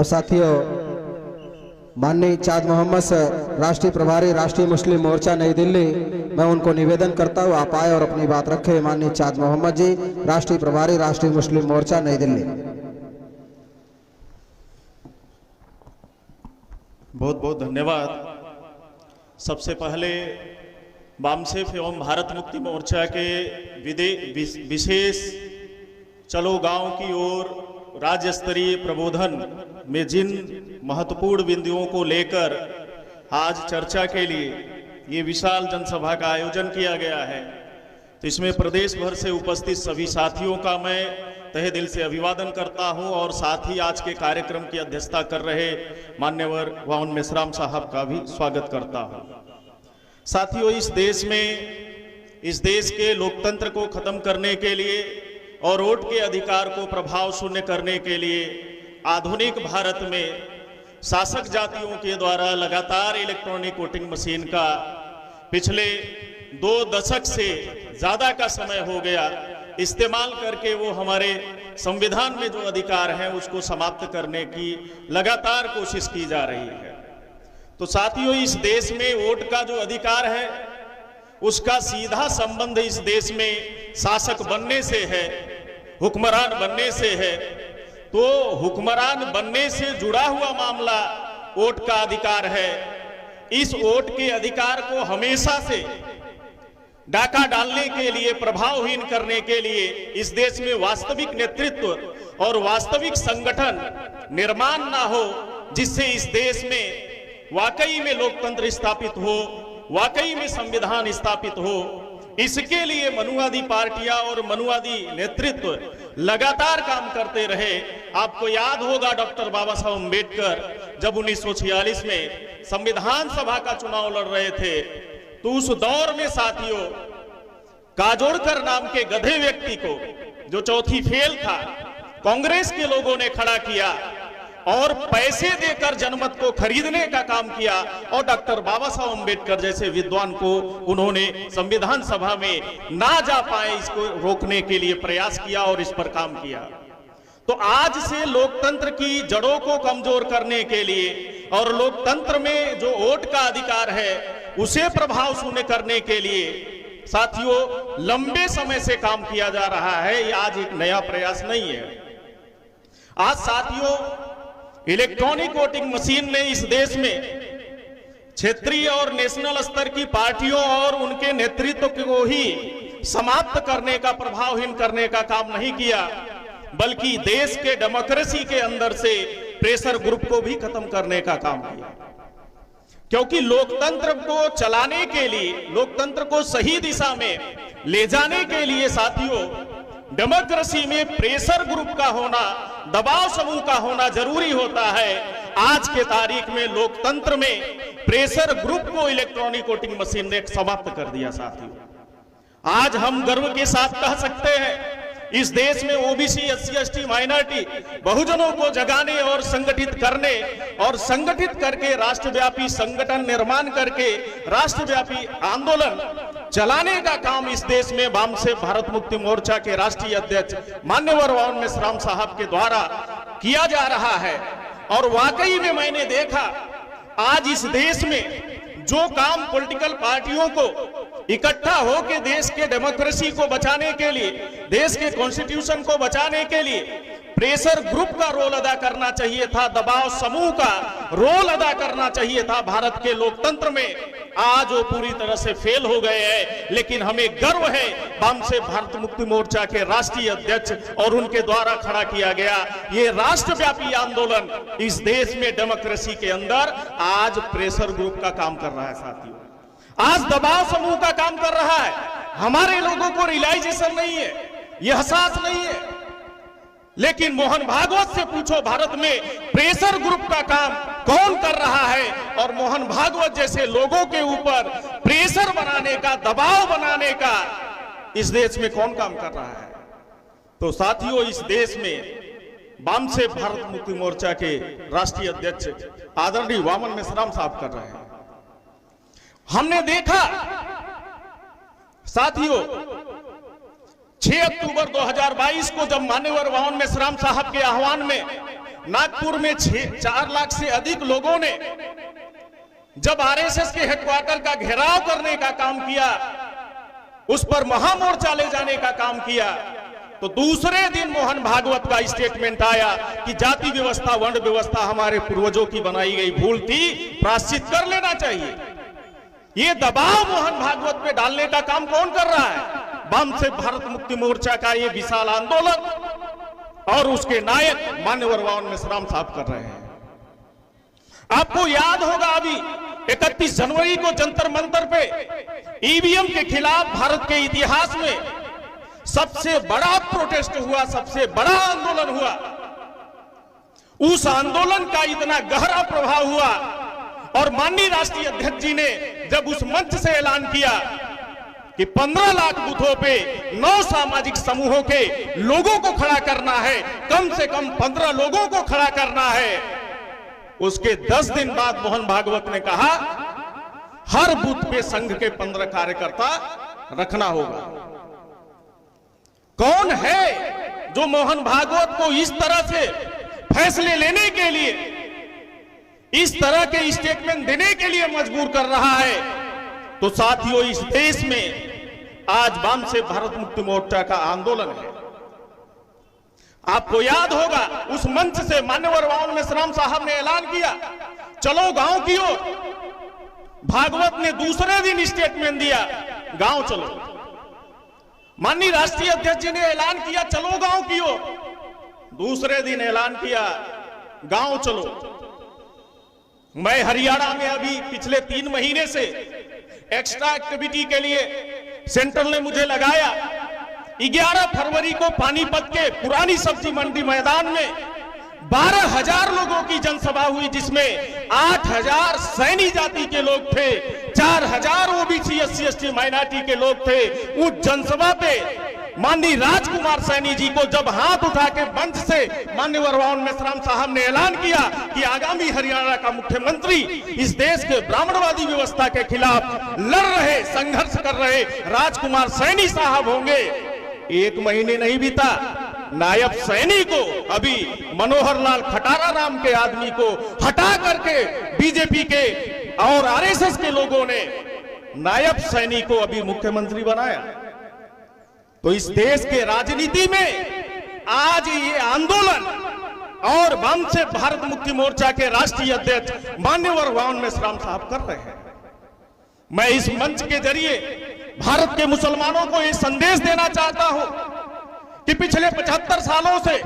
और साथियों, माननीय चाँद मोहम्मद सर, राष्ट्रीय प्रभारी राष्ट्रीय मुस्लिम मोर्चा नई दिल्ली, मैं उनको निवेदन करता हूँ आप आए और अपनी बात रखें। माननीय चाँद मोहम्मद जी, राष्ट्रीय प्रभारी राष्ट्रीय मुस्लिम मोर्चा नई दिल्ली। बहुत बहुत धन्यवाद। सबसे पहले वामसेफ एवं भारत मुक्ति मोर्चा के विशेष चलो गांव की ओर राज्य स्तरीय प्रबोधन में जिन महत्वपूर्ण बिंदुओं को लेकर आज चर्चा के लिए ये विशाल जनसभा का आयोजन किया गया है, तो इसमें प्रदेश भर से उपस्थित सभी साथियों का मैं तहे दिल से अभिवादन करता हूं और साथ ही आज के कार्यक्रम की अध्यक्षता कर रहे मान्यवर वामन मेश्राम साहब का भी स्वागत करता हूं। साथियों, इस देश के लोकतंत्र को खत्म करने के लिए और वोट के अधिकार को प्रभाव शून्य करने के लिए आधुनिक भारत में शासक जातियों के द्वारा लगातार इलेक्ट्रॉनिक वोटिंग मशीन का पिछले 2 दशक से ज्यादा का समय हो गया इस्तेमाल करके वो हमारे संविधान में जो अधिकार है उसको समाप्त करने की लगातार कोशिश की जा रही है। तो साथियों, इस देश में वोट का जो अधिकार है उसका सीधा संबंध इस देश में शासक बनने से है, हुक्मरान बनने से है। तो हुक्मरान बनने से जुड़ा हुआ मामला वोट का अधिकार है। इस वोट के अधिकार को हमेशा से डाका डालने के लिए, प्रभावहीन करने के लिए इस देश में वास्तविक नेतृत्व और वास्तविक संगठन निर्माण ना हो, जिससे इस देश में वाकई में लोकतंत्र स्थापित हो, वाकई में संविधान स्थापित हो। इसके लिए मनुवादी पार्टियां और मनुवादी नेतृत्व लगातार काम करते रहे। आपको याद होगा डॉक्टर बाबा साहब अम्बेडकर जब 1946 में संविधान सभा का चुनाव लड़ रहे थे, तो उस दौर में साथियों काजोड़कर नाम के गधे व्यक्ति को, जो चौथी फेल था, कांग्रेस के लोगों ने खड़ा किया और पैसे देकर जनमत को खरीदने का काम किया और डॉक्टर बाबा साहब अम्बेडकर जैसे विद्वान को उन्होंने संविधान सभा में ना जा पाए इसको रोकने के लिए प्रयास किया और इस पर काम किया। तो आज से लोकतंत्र की जड़ों को कमजोर करने के लिए और लोकतंत्र में जो वोट का अधिकार है उसे प्रभाव शून्य करने के लिए साथियों लंबे समय से काम किया जा रहा है। ये आज एक नया प्रयास नहीं है। आज साथियों इलेक्ट्रॉनिक वोटिंग मशीन ने इस देश में क्षेत्रीय और नेशनल स्तर की पार्टियों और उनके नेतृत्व को ही समाप्त करने का, प्रभावहीन करने का काम नहीं किया, बल्कि देश के डेमोक्रेसी के अंदर से प्रेशर ग्रुप को भी खत्म करने का काम किया। क्योंकि लोकतंत्र को चलाने के लिए, लोकतंत्र को सही दिशा में ले जाने के लिए साथियों डेमोक्रेसी में प्रेशर ग्रुप का होना, दबाव समूह का होना जरूरी होता है। आज के तारीख में लोकतंत्र में प्रेशर ग्रुप को इलेक्ट्रॉनिक वोटिंग मशीन ने समाप्त कर दिया। साथियों आज हम गर्व के साथ कह सकते हैं इस देश में ओबीसी, एससी, एसटी, माइनॉरिटी बहुजनों को जगाने और संगठित करने और संगठित करके राष्ट्रव्यापी संगठन निर्माण करके राष्ट्रव्यापी आंदोलन चलाने का काम इस देश में वामसेफ भारत मुक्ति मोर्चा के राष्ट्रीय अध्यक्ष मान्यवर वामन मेश्राम साहब के द्वारा किया जा रहा है। और वाकई में मैंने देखा आज इस देश में जो काम पॉलिटिकल पार्टियों को इकट्ठा होकर देश के डेमोक्रेसी को बचाने के लिए, देश के कॉन्स्टिट्यूशन को बचाने के लिए प्रेशर ग्रुप का रोल अदा करना चाहिए था, दबाव समूह का रोल अदा करना चाहिए था भारत के लोकतंत्र में, आज वो पूरी तरह से फेल हो गए हैं। लेकिन हमें गर्व है वामसेफ भारत मुक्ति मोर्चा के राष्ट्रीय अध्यक्ष और उनके द्वारा खड़ा किया गया ये राष्ट्रव्यापी आंदोलन इस देश में डेमोक्रेसी के अंदर आज प्रेशर ग्रुप का काम कर रहा है। साथियों आज दबाव समूह का काम कर रहा है। हमारे लोगों को रियलाइजेशन नहीं है, यह एहसास नहीं है। लेकिन मोहन भागवत से पूछो भारत में प्रेशर ग्रुप का काम कौन कर रहा है, और मोहन भागवत जैसे लोगों के ऊपर प्रेशर बनाने का, दबाव बनाने का इस देश में कौन काम कर रहा है। तो साथियों इस देश में वामसेफ भारत मुक्ति मोर्चा के राष्ट्रीय अध्यक्ष आदरणीय वामन मेश्राम साहब कर रहे हैं। हमने देखा साथियों 6 अक्टूबर 2022 को जब मान्यवर वामन मेश्राम साहब के आह्वान में नागपुर में 4 लाख से अधिक लोगों ने जब आरएसएस के हेडक्वार्टर का घेराव करने का काम किया, उस पर महामोर्चा ले जाने का काम किया, तो दूसरे दिन मोहन भागवत का स्टेटमेंट आया कि जाति व्यवस्था, वर्ण व्यवस्था हमारे पूर्वजों की बनाई गई भूल थी, प्रायश्चित कर लेना चाहिए। ये दबाव मोहन भागवत पे डालने का काम कौन कर रहा है? वाम से भारत मुक्ति मोर्चा का ये विशाल आंदोलन और उसके नायक मान्यवर वावन मेश्राम साहब कर रहे हैं। आपको याद होगा अभी 31 जनवरी को जंतर मंतर पे ईवीएम के खिलाफ भारत के इतिहास में सबसे बड़ा प्रोटेस्ट हुआ, सबसे बड़ा आंदोलन हुआ। उस आंदोलन का इतना गहरा प्रभाव हुआ और माननीय राष्ट्रीय अध्यक्ष जी ने जब उस मंच से ऐलान किया कि 15 लाख बूथों पे 9 सामाजिक समूहों के लोगों को खड़ा करना है, कम से कम 15 लोगों को खड़ा करना है, उसके 10 दिन बाद मोहन भागवत ने कहा हर बूथ पे संघ के 15 कार्यकर्ता रखना होगा। कौन है जो मोहन भागवत को इस तरह से फैसले लेने के लिए, इस तरह के स्टेटमेंट देने के लिए मजबूर कर रहा है? तो साथियों, इस देश में आज वाम से भारत मुक्ति मोर्चा का आंदोलन है। आपको याद होगा उस मंच से मान्यवर वावन मेश्राम साहब ने ऐलान किया चलो गांव की ओर। भागवत ने दूसरे दिन स्टेटमेंट दिया गांव चलो। माननीय राष्ट्रीय अध्यक्ष जी ने ऐलान किया चलो गांव की ओर, दूसरे दिन ऐलान किया गांव चलो। मैं हरियाणा में अभी पिछले 3 महीने से एक्स्ट्रा एक्टिविटी के लिए सेंटर ने मुझे लगाया। 11 फरवरी को पानीपत के पुरानी सब्जी मंडी मैदान में 12,000 लोगों की जनसभा हुई, जिसमें 8,000 सैनी जाति के लोग थे, 4,000 ओबीसी SC ST माइनॉरिटी के लोग थे। उस जनसभा पे माननीय राजकुमार सैनी जी को जब हाथ उठा के मंच से मान्यवर वावन मेश्राम साहब ने ऐलान किया कि आगामी हरियाणा का मुख्यमंत्री इस देश के ब्राह्मणवादी व्यवस्था के खिलाफ लड़ रहे, संघर्ष कर रहे राजकुमार सैनी साहब होंगे, 1 महीने नहीं बीता, नायब सैनी को, अभी मनोहर लाल खटारा नाम के आदमी को हटा करके बीजेपी के और आरएसएस के लोगों ने नायब सैनी को अभी मुख्यमंत्री बनाया। तो इस देश के राजनीति में आज ये आंदोलन और वाम से भारत मुक्ति मोर्चा के राष्ट्रीय अध्यक्ष मान्यवर वावन मेश्राम साहब कर रहे हैं। मैं इस मंच के जरिए भारत के मुसलमानों को ये संदेश देना चाहता हूं कि पिछले 75 सालों से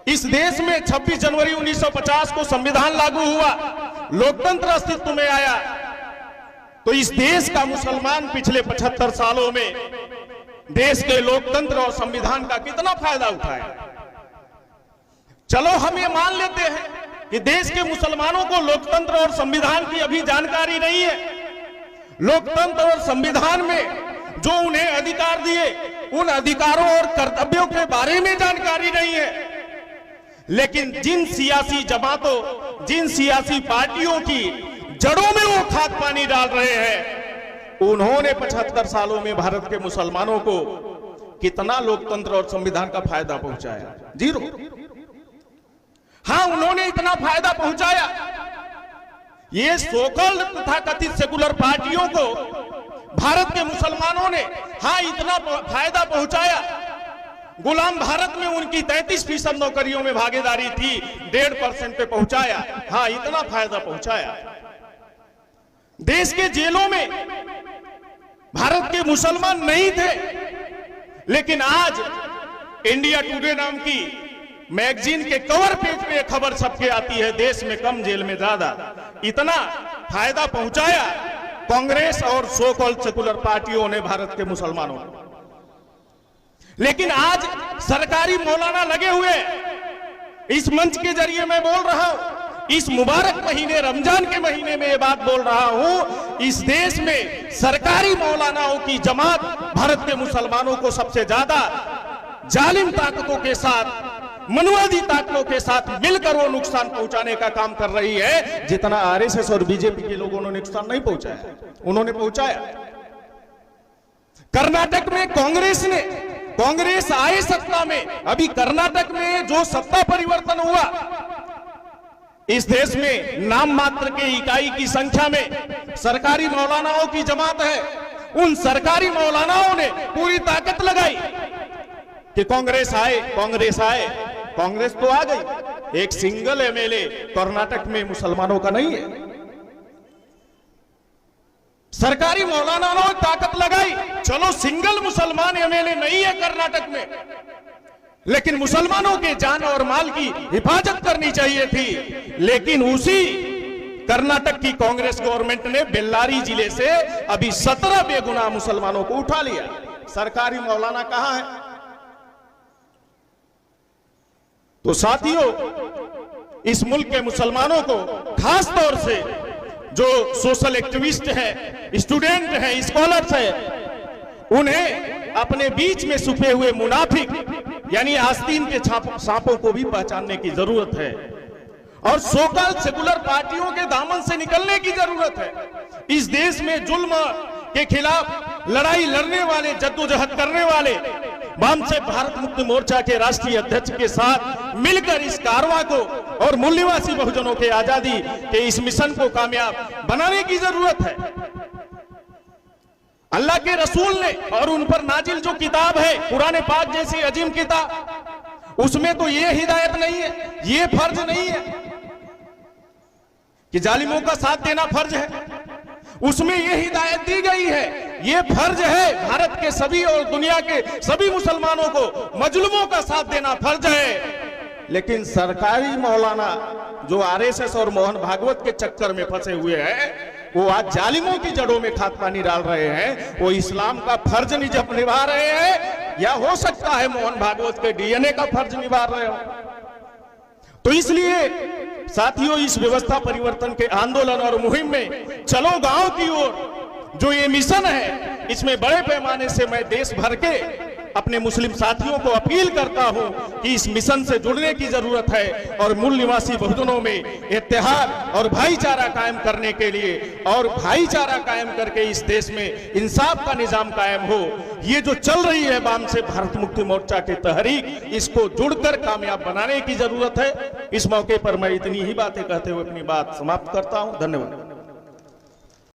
इस देश में 26 जनवरी 1950 को संविधान लागू हुआ, लोकतंत्र अस्तित्व में आया। तो इस देश का मुसलमान पिछले 75 सालों में देश के लोकतंत्र और संविधान का कितना फायदा उठाया। चलो हम ये मान लेते हैं कि देश के मुसलमानों को लोकतंत्र और संविधान की अभी जानकारी नहीं है। लोकतंत्र और संविधान में जो उन्हें अधिकार दिए, उन अधिकारों और कर्तव्यों के बारे में जानकारी नहीं है। लेकिन जिन सियासी जमातों, जिन सियासी पार्टियों की जड़ों में वो खाद पानी डाल रहे हैं, उन्होंने 75 सालों में भारत के मुसलमानों को कितना लोकतंत्र और संविधान का फायदा पहुंचाया? 0। हाँ, उन्होंने इतना फायदा पहुंचाया। ये सोकल तथा कथित सेकुलर पार्टियों को भारत के मुसलमानों ने हाँ इतना फायदा पहुंचाया। गुलाम भारत में उनकी 33% नौकरियों में भागीदारी थी, 1.5% पे पहुंचाया। हाँ, इतना फायदा पहुंचाया। देश के जेलों में भारत के मुसलमान नहीं थे, लेकिन आज इंडिया टुडे नाम की मैगजीन के कवर पेज पे खबर छपके आती है, देश में कम जेल में ज्यादा। इतना फायदा पहुंचाया कांग्रेस और सो कॉल्ड सेकुलर पार्टियों ने भारत के मुसलमानों को। लेकिन आज सरकारी मौलाना लगे हुए, इस मंच के जरिए मैं बोल रहा हूं, इस मुबारक महीने रमजान के महीने में ये बात बोल रहा हूं, इस देश में सरकारी मौलानाओं की जमात भारत के मुसलमानों को सबसे ज्यादा जालिम ताकतों के साथ, मनवादी ताकतों के साथ मिलकर वो नुकसान पहुंचाने का काम कर रही है, जितना आरएसएस और बीजेपी के लोगों ने नुकसान नहीं पहुंचाया, उन्होंने पहुंचाया। कर्नाटक में कांग्रेस आए सत्ता में, अभी कर्नाटक में जो सत्ता परिवर्तन हुआ, इस देश में नाम मात्र के इकाई की संख्या में सरकारी मौलानाओं की जमात है। उन सरकारी मौलानाओं ने पूरी ताकत लगाई कि कांग्रेस आए, कांग्रेस आए। कांग्रेस तो आ गई, एक सिंगल एमएलए कर्नाटक में मुसलमानों का नहीं है। सरकारी मौलानाओं ने ताकत लगाई, चलो सिंगल मुसलमान एमएलए नहीं है कर्नाटक में, लेकिन मुसलमानों के जान और माल की हिफाजत करनी चाहिए थी। लेकिन उसी कर्नाटक की कांग्रेस गवर्नमेंट ने बेल्लारी जिले से अभी 17 बेगुनाह मुसलमानों को उठा लिया। सरकारी मौलाना कहां है? तो साथियों, इस मुल्क के मुसलमानों को, खास तौर से जो सोशल एक्टिविस्ट हैं, स्टूडेंट हैं, स्कॉलर्स हैं, उन्हें अपने बीच में छुपे हुए मुनाफिक यानी आस्तीन के सांपों को भी पहचानने की जरूरत है और सोकल सेकुलर पार्टियों के दामन से निकलने की जरूरत है। इस देश में जुल्म के खिलाफ लड़ाई लड़ने वाले, जद्दोजहद करने वाले वामसे भारत मुक्ति मोर्चा के राष्ट्रीय अध्यक्ष के साथ मिलकर इस कारवां को और मूल्यवासी बहुजनों के आजादी के इस मिशन को कामयाब बनाने की जरूरत है। अल्लाह के रसूल ने और उन पर नाजिल जो किताब है कुरान पाक जैसी अजीम किताब, उसमें तो ये हिदायत नहीं है, ये फर्ज नहीं है कि जालिमों का साथ देना फर्ज है। उसमें यह हिदायत दी गई है, यह फर्ज है भारत के सभी और दुनिया के सभी मुसलमानों को मजलूमों का साथ देना फर्ज है। लेकिन सरकारी मौलाना जो आरएसएस और मोहन भागवत के चक्कर में फंसे हुए हैं, वो आज जालिमों की जड़ों में खाद पानी डाल रहे हैं। वो इस्लाम का फर्ज निभा रहे हैं, या हो सकता है मोहन भागवत के डीएनए का फर्ज निभा रहे हो। तो इसलिए साथियों, इस व्यवस्था परिवर्तन के आंदोलन और मुहिम में चलो गांव की ओर जो ये मिशन है, इसमें बड़े पैमाने से मैं देश भर के अपने मुस्लिम साथियों को अपील करता हूं कि इस मिशन से जुड़ने की जरूरत है और मूल निवासी बहुजनों में इत्तेहाद और भाईचारा कायम करने के लिए, और भाईचारा कायम करके इस देश में इंसाफ का निजाम कायम हो। ये जो चल रही है वाम से भारत मुक्ति मोर्चा की तहरीक, इसको जुड़कर कामयाब बनाने की जरूरत है। इस मौके पर मैं इतनी ही बातें कहते हुए अपनी बात समाप्त करता हूं। धन्यवाद।